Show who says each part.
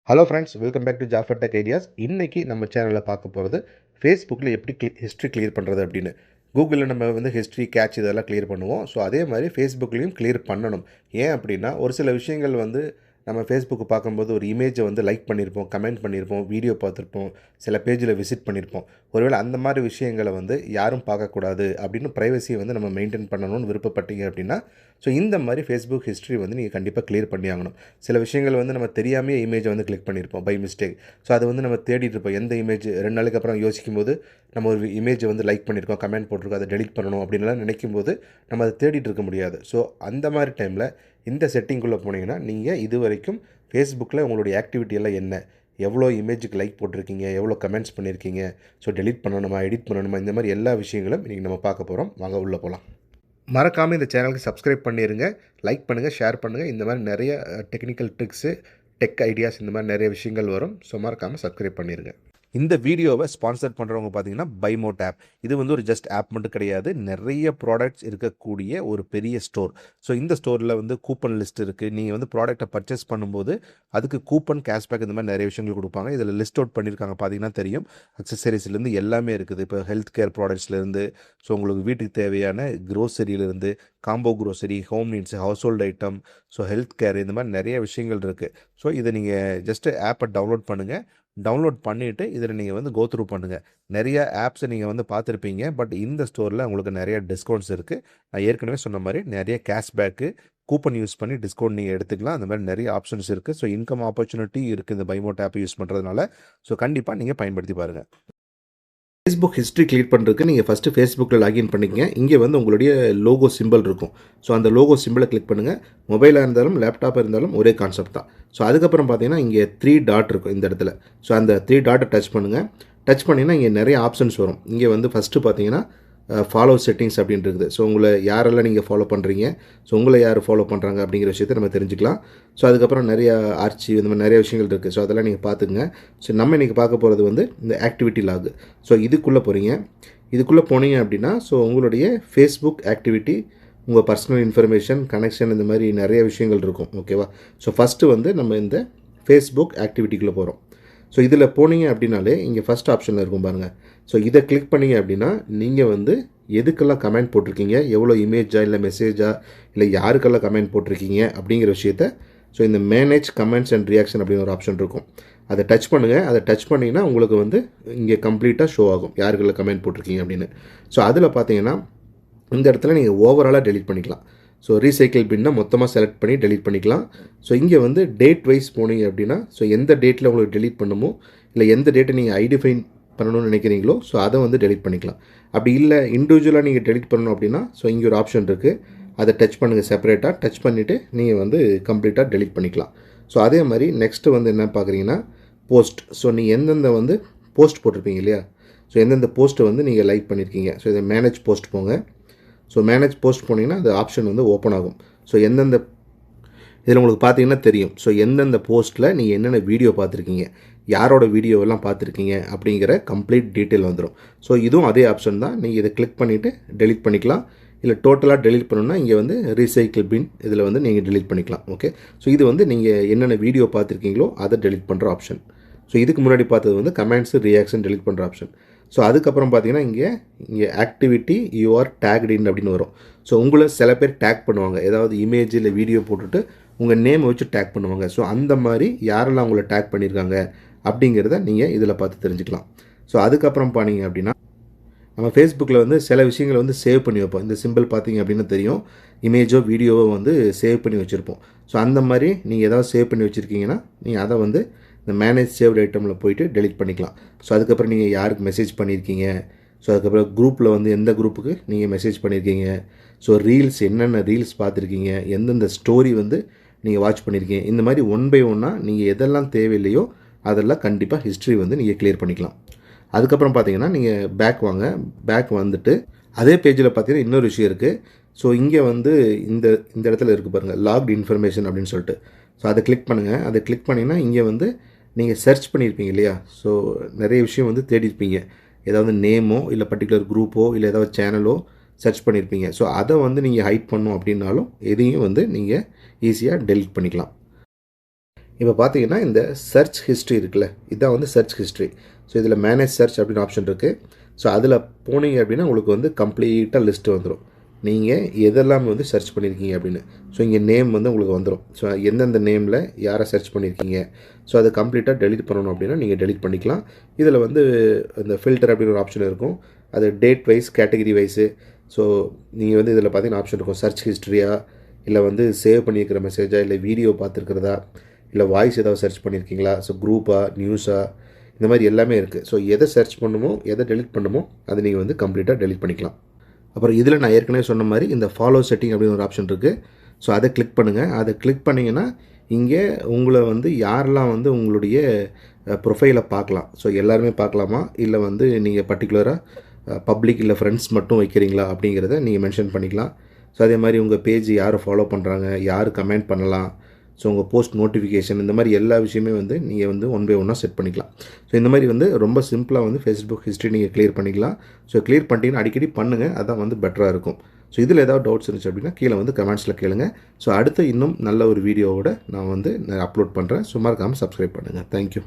Speaker 1: Hello friends, welcome back to Jafar tech ideas. இன்றைக்கி நம்ம சேனலில் பார்க்க போகிறது ஃபேஸ்புக்கில் எப்படி ஹிஸ்ட்ரி கிளியர் பண்ணுறது அப்படின்னு. கூகுளில் நம்ம ஹிஸ்ட்ரி கேட்ச் இதெல்லாம் கிளியர் பண்ணுவோம். ஸோ அதே மாதிரி ஃபேஸ்புக்லேயும் கிளியர் பண்ணணும். ஏன் அப்படின்னா, ஒரு சில விஷயங்கள் நம்ம ஃபேஸ்புக்கு பார்க்கும்போது ஒரு இமேஜை லைக் பண்ணியிருப்போம், கமெண்ட் பண்ணியிருப்போம், வீடியோ பார்த்துருப்போம், சில பேஜில் விசிட் பண்ணியிருப்போம். ஒருவேளை அந்த மாதிரி விஷயங்களை யாரும் பார்க்கக்கூடாது அப்படின்னு ப்ரைவசியை நம்ம மெயின்டைன் பண்ணணும்னு விருப்பப்பட்டீங்க அப்படின்னா, ஸோ இந்த மாதிரி ஃபேஸ்புக் ஹிஸ்ட்ரி நீங்கள் கண்டிப்பாக கிளியர் பண்ணி ஆகணும். சில விஷயங்கள் நம்ம தெரியாமையே இமேஜை கிளிக் பண்ணியிருப்போம் பை மிஸ்டேக். ஸோ அது நம்ம தேடிட்டு இருப்போம். எந்த இமேஜ் 2 நாளைக்கு அப்புறம் யோசிக்கும் போது நம்ம ஒரு இமேஜை லைக் பண்ணியிருக்கோம், கமெண்ட் போட்டிருக்கோம், அதை டெலிட் பண்ணணும் அப்படின்லாம் நினைக்கும் போது நம்ம அதை தேடிட்டு இருக்க முடியாது. ஸோ அந்த மாதிரி டைமில் இந்த செட்டிங்குள்ளே போனீங்கன்னா, நீங்கள் இது வரைக்கும் ஃபேஸ்புக்கில் உங்களுடைய ஆக்டிவிட்டி எல்லாம் என்ன, எவ்வளோ இமேஜுக்கு லைக் போட்டிருக்கீங்க, எவ்வளோ கமெண்ட்ஸ் பண்ணியிருக்கீங்க, ஸோ டெலிட் பண்ணணுமா, எடிட் பண்ணணுமா, இந்த மாதிரி எல்லா விஷயங்களும் இன்றைக்கி நம்ம பார்க்க போகிறோம். வாங்க உள்ளே போகலாம். மறக்காமல் இந்த சேனலுக்கு சப்ஸ்கிரைப் பண்ணிடுங்க, லைக் பண்ணுங்கள், ஷேர் பண்ணுங்கள். இந்த மாதிரி நிறைய டெக்னிக்கல் ட்ரிக்ஸு, டெக் ஐடியாஸ், இந்த மாதிரி நிறைய விஷயங்கள் வரும். ஸோ மறக்காமல் சப்ஸ்கிரைப் பண்ணிடுங்க. இந்த வீடியோவை ஸ்பான்சர் பண்ணுறவங்க பார்த்தீங்கன்னா பைமோட் ஆப். இது ஒரு ஜஸ்ட் ஆப் மட்டும் கிடையாது, நிறைய ப்ராடக்ட்ஸ் இருக்கக்கூடிய ஒரு பெரிய ஸ்டோர். ஸோ இந்த ஸ்டோரில் கூப்பன் லிஸ்ட் இருக்குது. நீங்கள் ப்ராடக்ட்டை பர்ச்சேஸ் பண்ணும்போது அதுக்கு கூப்பன், கேஷ்பேக், இந்த மாதிரி நிறைய விஷயங்கள் கொடுப்பாங்க. இதில் லிஸ்ட் அவுட் பண்ணியிருக்காங்க, பார்த்தீங்கன்னா தெரியும். அக்சசரிஸ்லேருந்து எல்லாமே இருக்குது. இப்போ ஹெல்த் கேர் ப்ராடக்ட்ஸ்லேருந்து, ஸோ உங்களுக்கு வீட்டுக்கு தேவையான க்ரோசரியிலேருந்து, combo grocery, home needs, house hold item, so health care, இந்த மாதிரி நிறைய விஷயங்கள் இருக்குது. ஸோ இதை நீங்கள் ஜஸ்ட்டு ஆப்பை டவுன்லோட் பண்ணுங்கள். டவுன்லோட் பண்ணிவிட்டு இதில் நீங்கள் கோ த்ரூ பண்ணுங்கள். நிறைய ஆப்ஸை நீங்கள் பார்த்துருப்பீங்க. பட் இந்த ஸ்டோரில் உங்களுக்கு நிறைய டிஸ்கவுண்ட்ஸ் இருக்குது. நான் ஏற்கனவே சொன்ன மாதிரி நிறைய கேஷ்பேக்கு, கூப்பன் யூஸ் பண்ணி டிஸ்கவுண்ட் நீங்கள் எடுத்துக்கலாம். அந்த மாதிரி நிறைய ஆப்ஷன்ஸ் இருக்குது. ஸோ இன்கம் ஆப்பர்ச்சுனிட்டி இருக்குது இந்த பைமோட் ஆப் யூஸ் பண்ணுறதுனால. ஸோ கண்டிப்பாக நீங்கள் பயன்படுத்தி பாருங்கள். ஃபேஸ்புக் ஹிஸ்ட்ரி கிளியர் பண்ணுறதுக்கு நீங்கள் ஃபஸ்ட்டு ஃபேஸ்புக்கில் லாகின் பண்ணிக்கங்க. இங்கே உங்களுடைய லோகோ சிம்பிள் இருக்கும். ஸோ அந்த லோகோ சிம்பிளை கிளிக் பண்ணுங்கள். மொபைலாக இருந்தாலும் லேப்டாப்பாக இருந்தாலும் ஒரே கான்செப்ட் தான். ஸோ அதுக்கப்புறம் பார்த்தீங்கன்னா இங்கே 3 டாட் இருக்கும் இந்த இடத்துல. ஸோ அந்த 3 டாட்டை டச் பண்ணுங்கள். டச் பண்ணிங்கன்னா இங்கே நிறைய ஆப்ஷன்ஸ் வரும். இங்கே ஃபஸ்ட்டு பார்த்தீங்கன்னா ஃபாலோ செட்டிங்ஸ் அப்படின்னு இருக்குது. ஸோ உங்களை யாரெல்லாம் நீங்கள் ஃபாலோ பண்ணுறீங்க, ஸோ உங்களை யார் ஃபாலோ பண்ணுறாங்க அப்படிங்கிற விஷயத்தை நம்ம தெரிஞ்சுக்கலாம். ஸோ அதுக்கப்புறம் நிறையா ஆர்ச்சிவ், இந்த மாதிரி நிறைய விஷயங்கள் இருக்குது. ஸோ அதெல்லாம் நீங்கள் பார்த்துக்குங்க. ஸோ நம்ம இன்றைக்கி பார்க்க போகிறது இந்த ஆக்டிவிட்டி லாக். ஸோ இதுக்குள்ளே போகிறீங்க. இதுக்குள்ளே போனீங்க அப்படின்னா, ஸோ உங்களுடைய ஃபேஸ்புக் ஆக்டிவிட்டி, உங்கள் பர்சனல் இன்ஃபர்மேஷன், கனெக்ஷன், இந்த மாதிரி நிறைய விஷயங்கள் இருக்கும். ஓகேவா? ஸோ ஃபஸ்ட்டு நம்ம இந்த ஃபேஸ்புக் ஆக்டிவிட்டிக்குள்ளே போகிறோம். ஸோ இதில் போனீங்க அப்படின்னாலே இங்கே ஃபஸ்ட் ஆப்ஷனில் இருக்கும் பாருங்கள். ஸோ இதை கிளிக் பண்ணிங்க அப்படின்னா நீங்கள் எதுக்கெல்லாம் கமெண்ட் போட்டிருக்கீங்க, எவ்வளோ இமேஜா இல்லை மெசேஜா இல்லை யாருக்கெல்லாம் கமெண்ட் போட்டிருக்கீங்க அப்படிங்கிற விஷயத்த, ஸோ இந்த மேனேஜ் கமெண்ட்ஸ் அண்ட் ரியாக்ஷன் அப்படின்னு ஒரு ஆப்ஷன் இருக்கும். அதை டச் பண்ணுங்கள். அதை டச் பண்ணிங்கன்னா உங்களுக்கு இங்கே கம்ப்ளீட்டாக ஷோ ஆகும் யாருக்கெல்லாம் கமெண்ட் போட்டிருக்கீங்க அப்படின்னு. ஸோ அதில் பார்த்தீங்கன்னா இந்த இடத்துல நீங்கள் ஓவராலாக டெலிட் பண்ணிக்கலாம். ஸோ ரீசைக்கிள் பின்னா மொத்தமாக செலக்ட் பண்ணி டெலிட் பண்ணிக்கலாம். ஸோ இங்கே டேட் வைஸ் போனீங்க அப்படின்னா, ஸோ எந்த டேட்டில் உங்களுக்கு டெலிட் பண்ணணுமோ இல்லை எந்த டேட்டை நீங்கள் ஐடென்டிஃபை பண்ணணும்னு நினைக்கிறீங்களோ, ஸோ அதை டெலிட் பண்ணிக்கலாம். அப்படி இல்லை இண்டிவிஜுவலாக நீங்கள் டெலிட் பண்ணணும் அப்படின்னா, ஸோ இங்கே ஒரு ஆப்ஷன் இருக்குது. அதை டச் பண்ணுங்கள். செப்பரேட்டாக டச் பண்ணிவிட்டு நீங்கள் கம்ப்ளீட்டாக டெலிட் பண்ணிக்கலாம். ஸோ அதே மாதிரி நெக்ஸ்ட்டு என்ன பார்க்குறீங்கன்னா போஸ்ட். ஸோ நீங்கள் எந்தெந்த போஸ்ட் போட்டிருப்பீங்க இல்லையா, ஸோ எந்தெந்த போஸ்ட்டை நீங்கள் லைக் பண்ணியிருக்கீங்க. ஸோ இதை மேனேஜ் போஸ்ட் போங்க. ஸோ மேனேஜ் போஸ்ட் போனீங்கன்னா அந்த ஆப்ஷன் ஓப்பன் ஆகும். ஸோ எந்தெந்த இதில் உங்களுக்கு பார்த்தீங்கன்னா தெரியும். ஸோ எந்தெந்த போஸ்ட்டில் நீங்கள் என்னென்ன வீடியோ பார்த்துருக்கீங்க, யாரோட வீடியோவெல்லாம் பார்த்துருக்கீங்க அப்படிங்கிற கம்ப்ளீட் டீட்டெயில் வந்துடும். ஸோ இதுவும் அதே ஆப்ஷன் தான். நீங்கள் இதை கிளிக் பண்ணிவிட்டு டெலிட் பண்ணிக்கலாம். இல்லை டோட்டலாக டெலிட் பண்ணணும்னா இங்கே ரீசைக்கிள் பின் இதில் நீங்கள் டெலிட் பண்ணிக்கலாம். ஓகே. ஸோ இது நீங்கள் என்னென்ன வீடியோ பார்த்துருக்கீங்களோ அதை டெலிட் பண்ணுற ஆப்ஷன். ஸோ இதுக்கு முன்னாடி பார்த்தது கமெண்ட்ஸு, ரியாக்ஷன் டெலிட் பண்ணுற ஆப்ஷன். ஸோ அதுக்கப்புறம் பார்த்தீங்கன்னா இங்கே ஆக்டிவிட்டி யூ ஆர் டேக்ட் இன் அப்படின்னு வரும். ஸோ உங்களை சில பேர் டேக் பண்ணுவாங்க. ஏதாவது இமேஜ் இல்லை வீடியோ போட்டுட்டு உங்கள் நேமை வச்சு டேக் பண்ணுவாங்க. ஸோ அந்த மாதிரி யாரெல்லாம் உங்களை டேக் பண்ணியிருக்காங்க அப்படிங்கிறத நீங்கள் இதில் பார்த்து தெரிஞ்சுக்கலாம். ஸோ அதுக்கப்புறம் பண்ணீங்க அப்படின்னா, நம்ம ஃபேஸ்புக்கில் சில விஷயங்களை சேவ் பண்ணி வைப்போம். இந்த சிம்பிள் பார்த்தீங்க அப்படின்னு தெரியும். இமேஜோ வீடியோவோ சேவ் பண்ணி வச்சுருப்போம். ஸோ அந்த மாதிரி நீங்கள் ஏதாவது சேவ் பண்ணி வச்சுருக்கீங்கன்னா நீங்கள் அதை இந்த மேனேஜ் சேவ்ட் ஐட்டமில் போய்ட்டு டெலிட் பண்ணிக்கலாம். ஸோ அதுக்கப்புறம் நீங்கள் யாருக்கு மெசேஜ் பண்ணியிருக்கீங்க, ஸோ அதுக்கப்புறம் குரூப்பில் எந்த குரூப்புக்கு நீங்கள் மெசேஜ் பண்ணியிருக்கீங்க, ஸோ ரீல்ஸ் என்னென்ன ரீல்ஸ் பார்த்துருக்கீங்க, எந்தெந்த ஸ்டோரி நீங்கள் வாட்ச் பண்ணியிருக்கீங்க, இந்த மாதிரி ஒன் பை ஒன்னாக நீங்கள் எதெல்லாம் தேவையில்லையோ அதெல்லாம் கண்டிப்பாக ஹிஸ்ட்ரி நீங்கள் கிளியர் பண்ணிக்கலாம். அதுக்கப்புறம் பார்த்தீங்கன்னா நீங்கள் பேக் வாங்க. பேக் வந்துட்டு அதே பேஜில் பார்த்தீங்கன்னா இன்னொரு விஷயம் இருக்குது. ஸோ இங்கே இந்த இந்த இடத்துல இருக்குது பாருங்கள், லாக்ட் இன்ஃபர்மேஷன் அப்படின்னு சொல்லிட்டு. ஸோ அதை கிளிக் பண்ணுங்கள். அதை கிளிக் பண்ணிங்கன்னா இங்கே நீங்கள் சர்ச் பண்ணியிருப்பீங்க இல்லையா, ஸோ நிறைய விஷயம் தேடிருப்பீங்க. ஏதாவது நேமோ இல்லை பர்டிகுலர் குரூப்போ இல்லை ஏதாவது சேனலோ சர்ச் பண்ணியிருப்பீங்க. ஸோ அதை நீங்கள் ஹைட் பண்ணணும் அப்படின்னாலும் எதையும் நீங்கள் ஈஸியாக டெலிட் பண்ணிக்கலாம். இப்போ பார்த்தீங்கன்னா இந்த சர்ச் ஹிஸ்ட்ரி இருக்குல்ல, இதான் வந்து சர்ச் ஹிஸ்ட்ரி. ஸோ இதில் மேனேஜ் சர்ச் அப்படின்னு ஆப்ஷன் இருக்குது. ஸோ அதில் போனீங்க அப்படின்னா உங்களுக்கு வந்து கம்ப்ளீட்டாக லிஸ்ட்டு வந்துடும், நீங்கள் எதெல்லாம் வந்து சர்ச் பண்ணியிருக்கீங்க அப்படின்னு. ஸோ இங்கே நேம் வந்து உங்களுக்கு வந்துடும். ஸோ எந்தெந்த நேமில் யாரை சர்ச் பண்ணியிருக்கீங்க, ஸோ அதை கம்ப்ளீட்டாக டெலிட் பண்ணணும் அப்படின்னா நீங்கள் டெலிட் பண்ணிக்கலாம். இதில் வந்து இந்த ஃபில்டர் அப்படின்னு ஒரு ஆப்ஷன் இருக்கும், அது date wise category wise. So நீங்கள் வந்து இதில் பார்த்தீங்கன்னா ஆப்ஷன் இருக்கும், சர்ச் ஹிஸ்ட்ரியா, இல்லை வந்து சேவ் பண்ணியிருக்கிற மெசேஜா, இல்லை வீடியோ பார்த்துருக்கிறதா, இல்லை வாய்ஸ் ஏதாவது சர்ச் பண்ணியிருக்கீங்களா, ஸோ குரூப்பா, நியூஸா, இந்த மாதிரி எல்லாமே இருக்குது. ஸோ எதை சர்ச் பண்ணுமோ எதை டெலிட் பண்ணுமோ அதை நீங்கள் வந்து கம்ப்ளீட்டாக டெலிட் பண்ணிக்கலாம். அப்புறம் இதில் நான் ஏற்கனவே சொன்ன மாதிரி இந்த ஃபாலோ செட்டிங் அப்படின்னு ஒரு ஆப்ஷன் இருக்குது. ஸோ அதை கிளிக் பண்ணுங்கள். அதை கிளிக் பண்ணிங்கன்னா இங்கே உங்களை வந்து யாரெல்லாம் வந்து உங்களுடைய ப்ரொஃபைலை பார்க்கலாம், ஸோ எல்லாருமே பார்க்கலாமா, இல்லை வந்து நீங்கள் பர்டிகுலராக பப்ளிக் இல்லை ஃப்ரெண்ட்ஸ் மட்டும் வைக்கிறீங்களா அப்படிங்கிறத நீங்கள் மென்ஷன் பண்ணிக்கலாம். ஸோ அதே மாதிரி உங்கள் பேஜ் யாரை ஃபாலோ பண்ணுறாங்க, யார் கமெண்ட் பண்ணலாம், ஸோ உங்கள் போஸ்ட் நோட்டிஃபிகேஷன், இந்த மாதிரி எல்லா விஷயமே வந்து நீங்கள் வந்து ஒன் பை ஒன்னாக செட் பண்ணிக்கலாம். ஸோ இந்த மாதிரி வந்து ரொம்ப சிம்பிளாக வந்து ஃபேஸ்புக் ஹிஸ்ட்ரி நீங்கள் கிளியர் பண்ணிக்கலாம். ஸோ கிளியர் பண்ணிட்டீங்கன்னா அடிக்கடி பண்ணுங்கள், அதான் வந்து பெட்டராக இருக்கும். ஸோ இதில் ஏதாவது டவுட்ஸ் இருந்துச்சு அப்படின்னா கீழே வந்து கமெண்ட்ஸில் கேளுங்க. ஸோ அடுத்து இன்னும் நல்ல ஒரு வீடியோவோட நான் வந்து அப்லோட் பண்ணுறேன். ஸோ மறக்காமல் சப்ஸ்கிரைப் பண்ணுங்கள். தேங்க்யூ.